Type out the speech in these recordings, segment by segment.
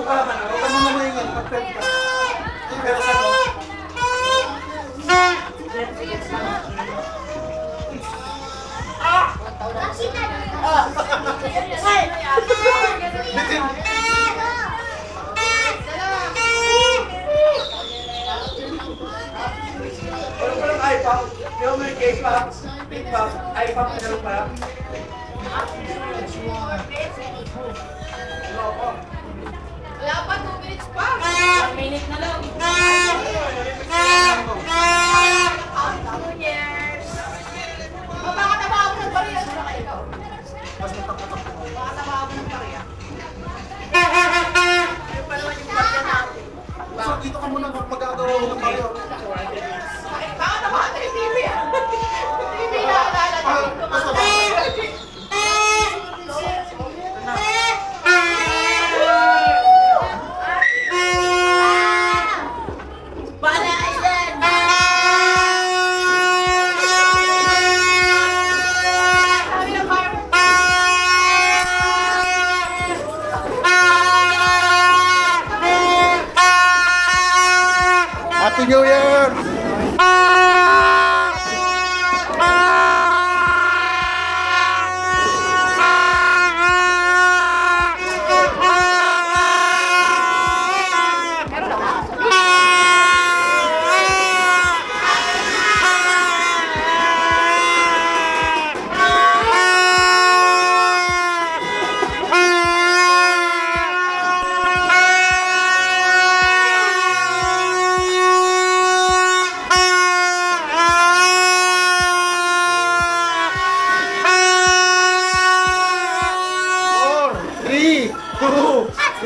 pa naman. Huwag ka muna maingat. Perfect ka. Pero sa mo? Walang iPad. Di ba may K-pop, P-pop, iPad, meron pa? Wala pa, 2 minutes pa. 1 minute na lang. 2 years. Baka tabahan mo ng bariya. Sino kayo ikaw? Baka tabahan mo ng bariya. Ano pa naman yung bariya natin? So, dito ka muna magagawa ko ng Mario. Baka tabahan na yung TV. TV na alala dito. Bana Island! Sabi ng fire. Happy New Year!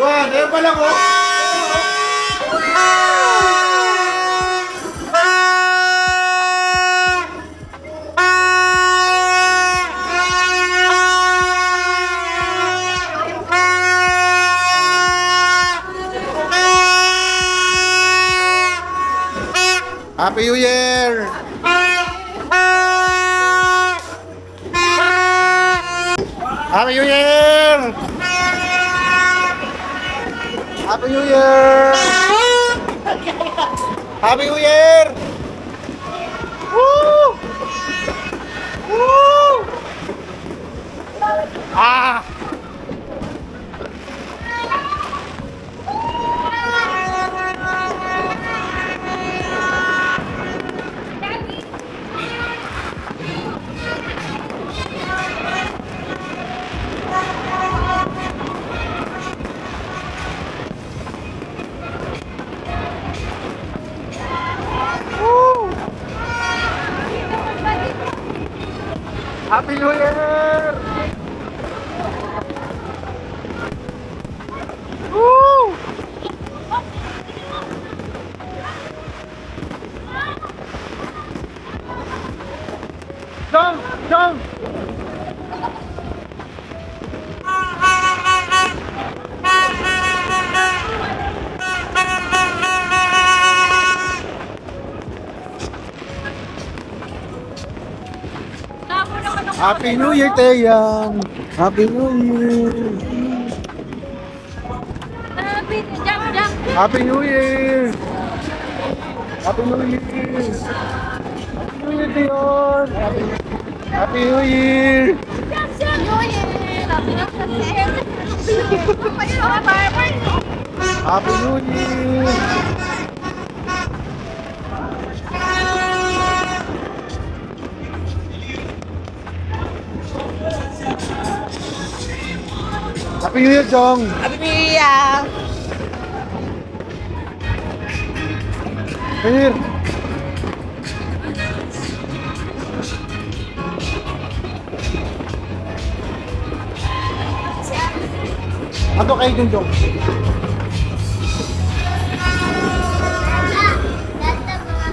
One, ayun pa lang oh. Happy New Year! Happy New Year! Happy New Year! Happy New Year! Woo! Woo! Ah! Happy New Year! Woo! Jump! Jump! Happy New Year, Teyang! Happy New Year! Jump, jump. Happy New Year! Happy New Year! Happy New Year, Teyon! Happy New Year! Happy New Year! Happy New Year, Jong! Happy New Year! Happy New Year! Ano kayo dun, Jong?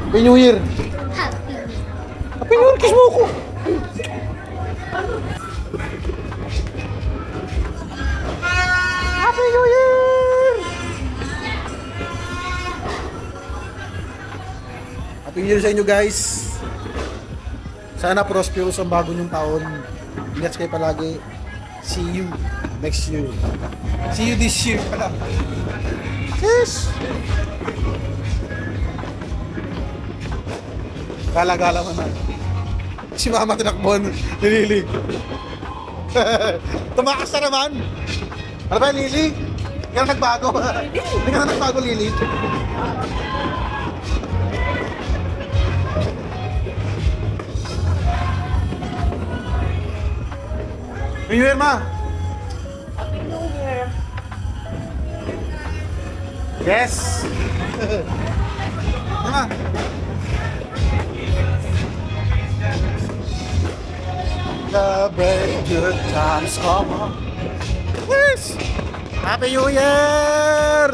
Happy New Year! Happy New Year, kiss mo ko! Happy New Year! Happy New Year sa inyo, guys! Sana prosperous ang bago nyong taon. Ingat kayo palagi. See you next year. See you this year pala. Yes! Gala-gala mo na. Si Mama tinakbon, nililig. Tumakas na naman. Ano ba, Lily? Hindi ka na nagbago. Hindi ka na nagbago, Lily. New Year, Ma! Happy New Year. Yes! Ma! Celebrate good times, come on. Yes! Happy New Year!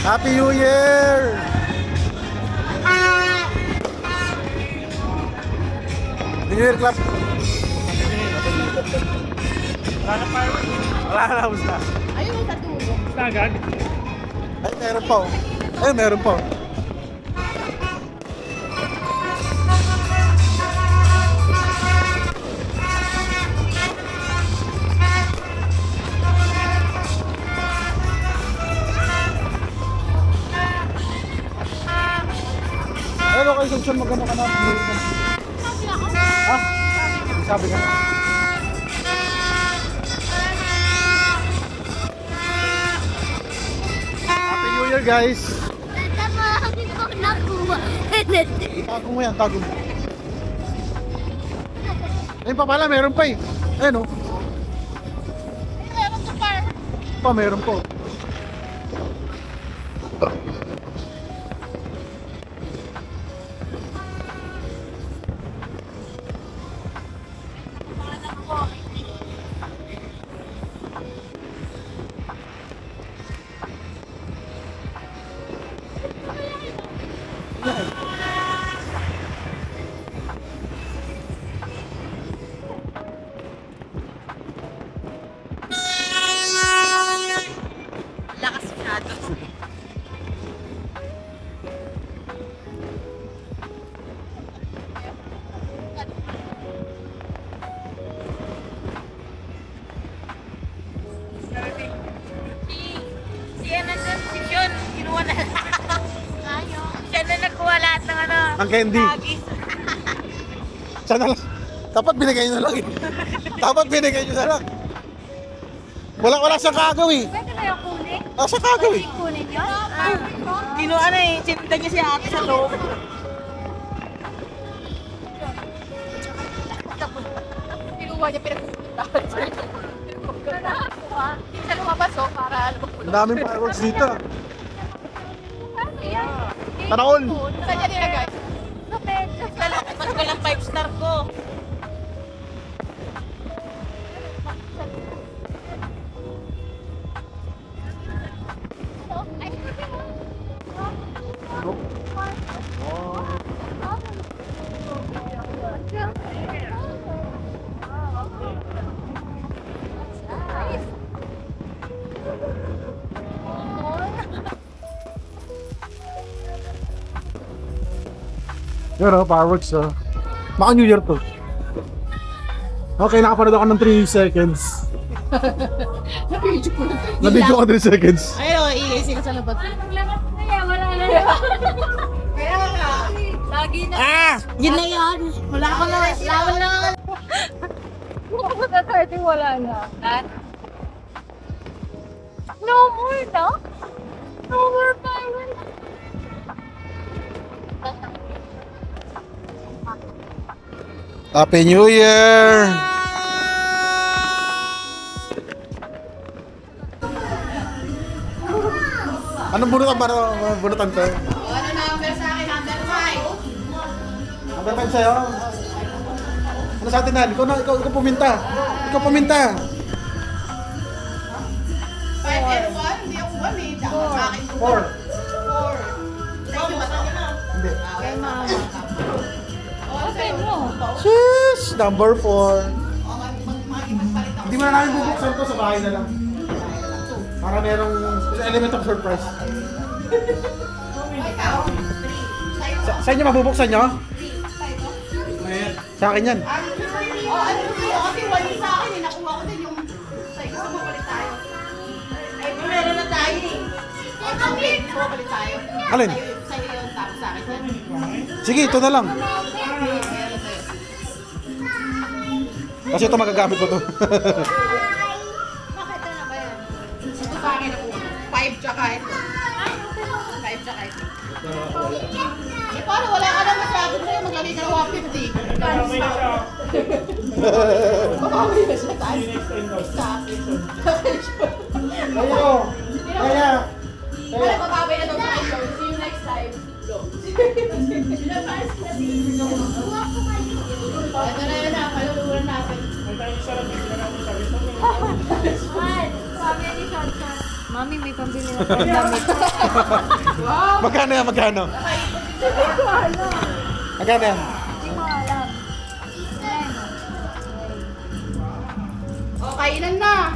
Happy New Year! New Year Club! Wala na, ubus na. Ayun yung katulog. Agad. Ay, meron pa oh. Ay, meron pa oh. Ano kayo saan magano ka na? Sabi ako. Ha? Sabi ka na. Happy New Year, guys! Tatawagin ko nakuha. Tago mo yan, tago mo. Ayun pa pala, meron pa eh. Ayun oh. Meron to par. Pa, meron po. Lakas masyado. Siya na si Sean, kinuha na lahat. Siya na nagkuha lahat ng ano. Ang candy. Hagis. Sana lang. Dapat binigay nyo na lang eh. Dapat binigay nyo na lang. Wala siyang kagaw eh. Pwede kayo kunin? Nasa kagaw eh. Kunin yun? Kinuha na eh. Sinundan niya si ate sa loob. Kinuha niya pinagpupuntahan. Hindi siya lumabas oh, para lumabas. Ang daming fireworks dito. Yan. Tanaon! Saan niya nilagay? Sa pecho. Mas ko lang 5 star ko. Yun oh, fireworks oh. Baka New Year to. Okay, nakapanood ako ng 3 seconds. Na-video ko 3 seconds. Ayun oh, iingay sila sa labas. Wala na. Kaya nga. Lagi na. Yun na yan. Wala ko na. Lawan na. Kung sa 30, wala na. No more na? No more fireworks. Happy New Year! Anong bunutan ba? Bunutan to? Ano number sa akin? Number 5. Ang ganda sa'yo. Ano sa atin na? Ikaw puminta. Ikaw puminta. 5 and 1? Hindi ako 1 eh. Dapat sa akin 4. 4. Thank you ba to? Hindi. Kay mama. Open mo. Shush! Number 4. Magpalit ako. Hindi mo na namin bubuksan to sa bahay na lang. Para merong element of surprise. Ikaw? 3. Sa inyo mabubuksan nyo? Sa akin yan. Oh, ano yun? Kasi 1 yung sa akin eh. Nakuha ko din yung Gusto mo palit tayo? Alin? Sa'yo yun, tapos sa akin yan. Sige, ito na lang. Meron sa'yo. Kasi ito magagamit ko to. Bakit na ba yan? Ito sa akin ako. 5 tsaka ito. 5 tsaka ito. Eh, paano wala ka na masyado sa'yo? Maglagay ka ng 150. Babawi na siya tayo. Sa akin. Ayo! Kaya! Wala, babawi na daw sa akin. See you next time. Ito na yun na. Kaluluran natin. Mami, may pambili na tayo damit. Wow! Magkano yan? Magkano? Magkano yan? Hindi mo alam. O, kainan na.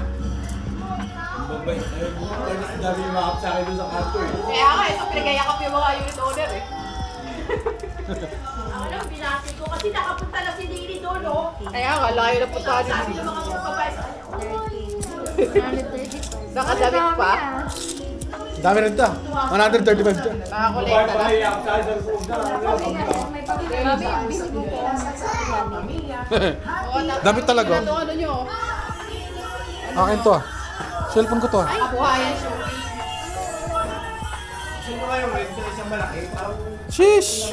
Dami yung makap sa akin doon sa kanto eh. Kaya nga, ito pinagayakap yung mga unit owner eh. Ako lang, binati ko kasi nakapunta na si Dini doon, no? Kaya nga, layo na punta Sabi ng mga babae sa kanya, Nakadamit pa. Dami rin ito. 135 ito. Nakakolekta na. Yakap sa akin sa loob na. Damit talaga. Ano nyo? Akin to ah. Cellphone ko to ah. Kabuhayan siya. Sino kayo? May isang malaki. Sheesh!